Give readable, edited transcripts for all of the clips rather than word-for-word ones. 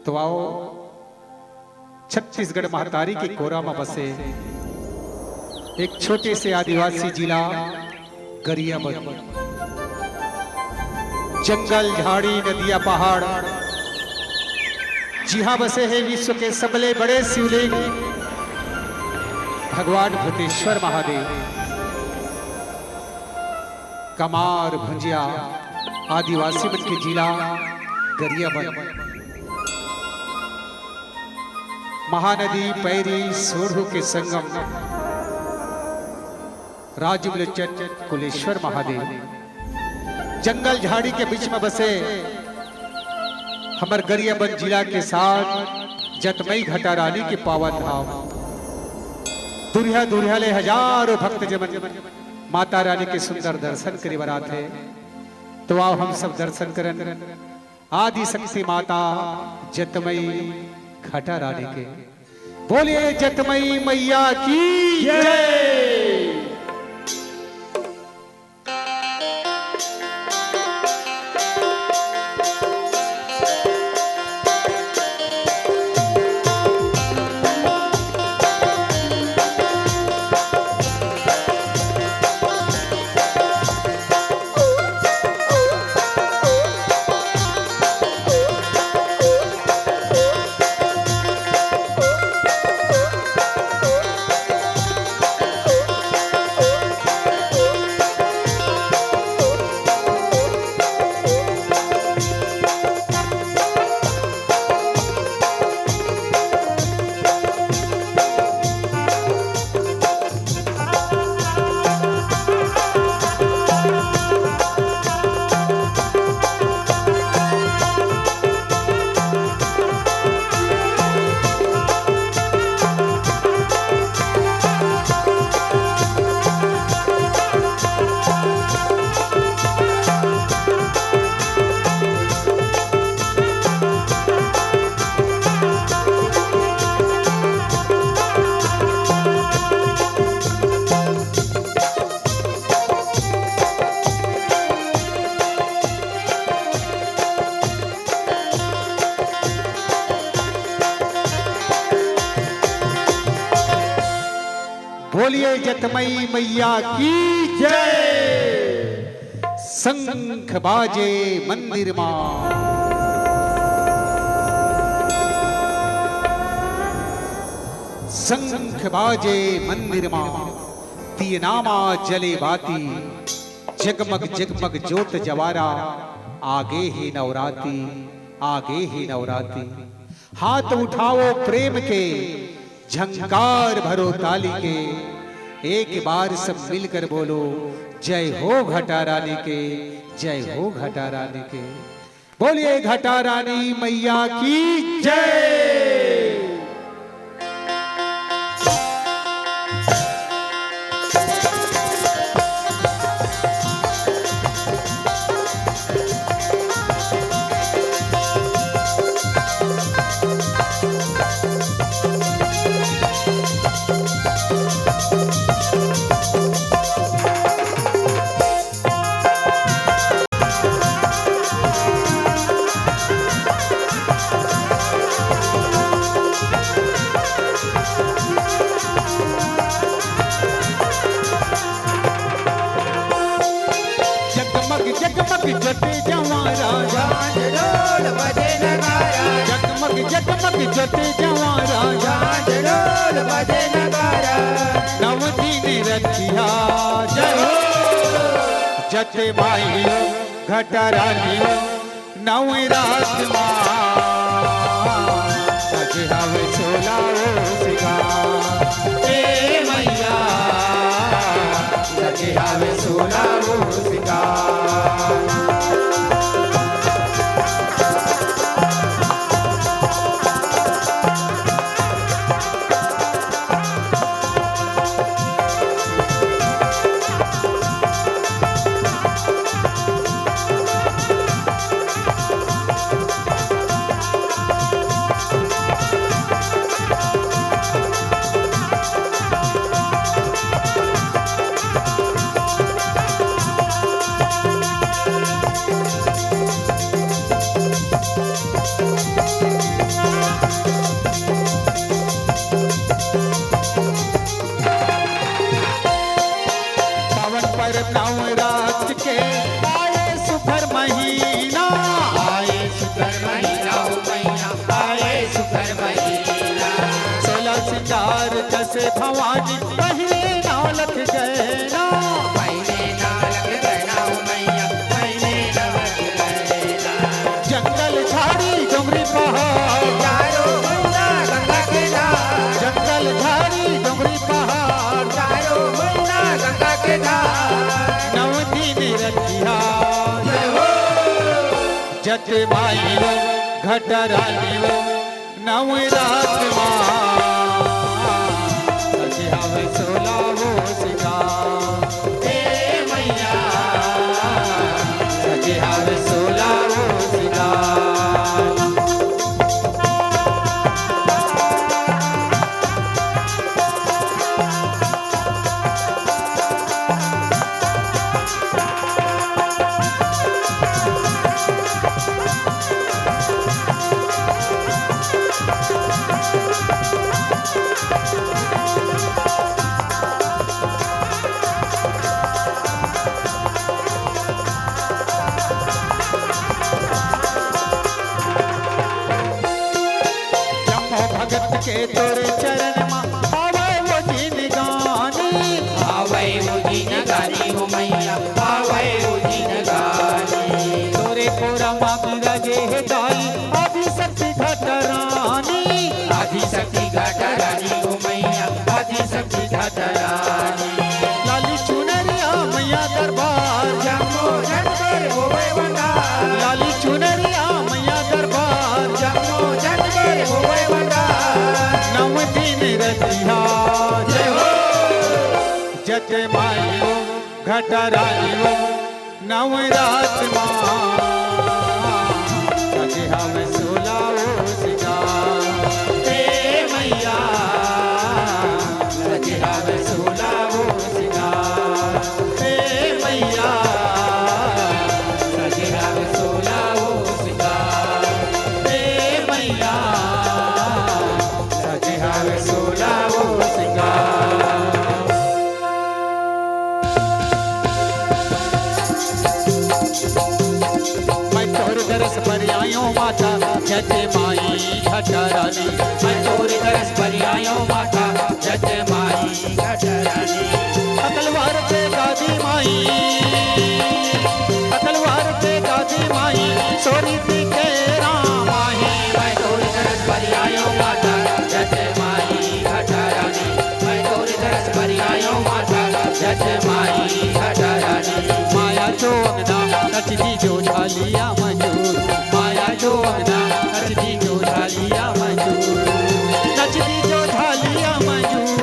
तो आओ छत्तीसगढ़ महतारी की कोरा में बसे एक छोटे से आदिवासी जिला गरियाबंद। जंगल, झाड़ी, नदियां, पहाड़, जहां बसे हैं विश्व के सबले बड़े शिवलिंग भगवान भूतेश्वर महादेव। कमार, भंजिया आदिवासी मन के जिला गरियाबंद। महानदी पैरी सोढ़ू के संगम राजमलचन कुलेश्वर महादेव। जंगल, झाड़ी के बीच में बसे हमार गरियाबंद जिला के साथ जतमई घटा रानी के पावन धाम। दुरिया दुरिया ले हजारों भक्त जमन माता रानी के सुंदर दर्शन करे बराते। तो आओ हम सब दर्शन करन आदि शक्ति माता जतमई घटा रानी के। बोलिए जतमई मैया की जय। बोलिए जतमई मैया की जय। शंख बाजे मंदिर मां, शंख बाजे मंदिर मां। तीनामा जले बाती, जगमग जगमग जोत जवारा। आगे ही नवराती, आगे ही नवराती। हाथ उठाओ प्रेम के, झंकार भरो ताली के। एक बार सब मिलकर बोलो जय हो घटा रानी के, जय हो घटा रानी के। बोलिए घटा रानी मैया की जय। जगमग जटे जवारा, झांझ ढोल बजे नगारा। जगमग जगमग जटे जवारा, झांझ ढोल बजे नगारा। नव दिन रखिया जय हो जते माई घटा रानी। नव रात मां सजे हवे सोला सिंगार। ए मैया सजे हवे सोला सिंगार। जगदम्बे भवानी पहले नाव लग गए ना, पहले नालक गना हो मैया, पहले नवक गना। जंगल झाड़ी डोंगरी पहाड़, चारों मुन्ना गंगा के धार, जंगल झाड़ी डोंगरी पहाड़, चारों मुन्ना गंगा के धार। नव दिन रखिया जत माइयो घट रानियो नवरात सजावे सोलावो सिंगार, हे मैया सजावे सोलावो सिंगार। के तोरे चरण मां आवे वो जिन गानी, आवे उजिन गानी हो मैया, आवे उजिन गानी। तोरे कोरा मां बिराजे है दाई आदि शक्ति घट रानी, आदि शक्ति घट रानी हो मैया, आदि शक्ति घट रानी। लाली चुनरिया मैया दरबार, जम्मो जनकर होवे वंदार, लाली चुनरिया मैया दरबार, जम्मो जनकर होवे वंदार। नव दिन रतिहा जय हो जत माइयो घट रानियो नवरात सजावे सोलावो सिंगार, हे मैया सजावे सोलावो सिंगार, हे मैया सजावे सोलावो सिंगार, हे मैया सजावे सोलावो सिंगार। मैं तोर दरस पर आयो माता जत माई घट रानी, मैं तोरे दरस पर आयो माता, जत माई घट रानी। अकलवार पे दादी माई, अकलवार पे दादी माई सोरी थी के राम आई, मैं तोरे दरस पर आयो माता, जत माई घट रानी। मैं तोरे दरस पर आयो माता, जत माई घट रानी। माया जो अंगना नचती जो झालिया मंजूर, माया जो अंगना नचती जो झालिया मंजूर, नचती जो झालिया मंजूर,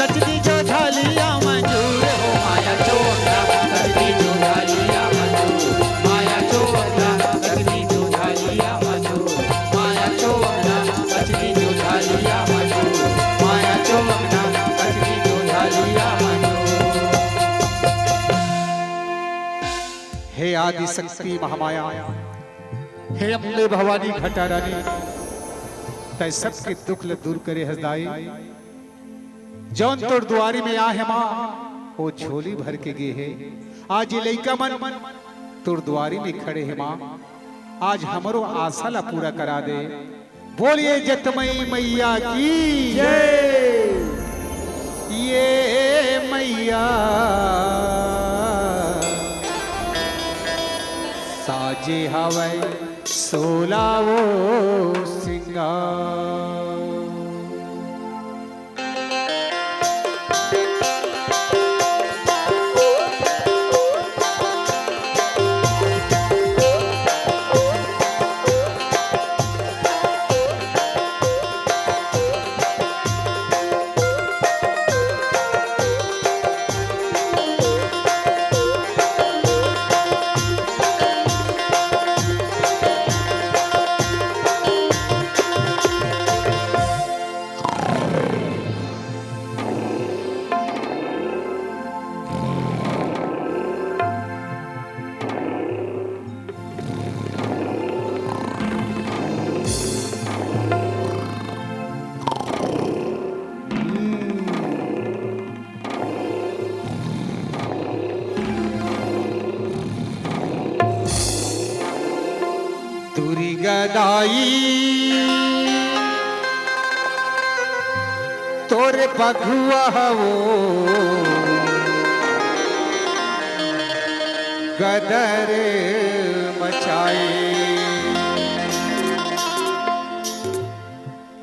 नचती जो झालिया मंजूर हो माया चोरा कजदी जो झालिया मंजूर, माया चोरा कजदी जो झालिया मंजूर, माया चोरा कजदी जो झालिया मंजूर, माया चोरा कजदी जो झालिया मंजूर। हे आदि शक्ति महामाया, हे अम्बे भवानी घटा रानी, तै सबके दुख ल दूर करे हसदाई। जौन तोर दुआरी में आहे मां वो झोली भर के गे है, आज ये लइका मन तोर दुआरी में खड़े है मां, आज हमरो आशा ला पूरा करा दे। बोलिए जतमई मैया की जय, ये मैया साजे हवै सोलावो सिंगार। गदाई तोरे बघुआ वो गदर मचाए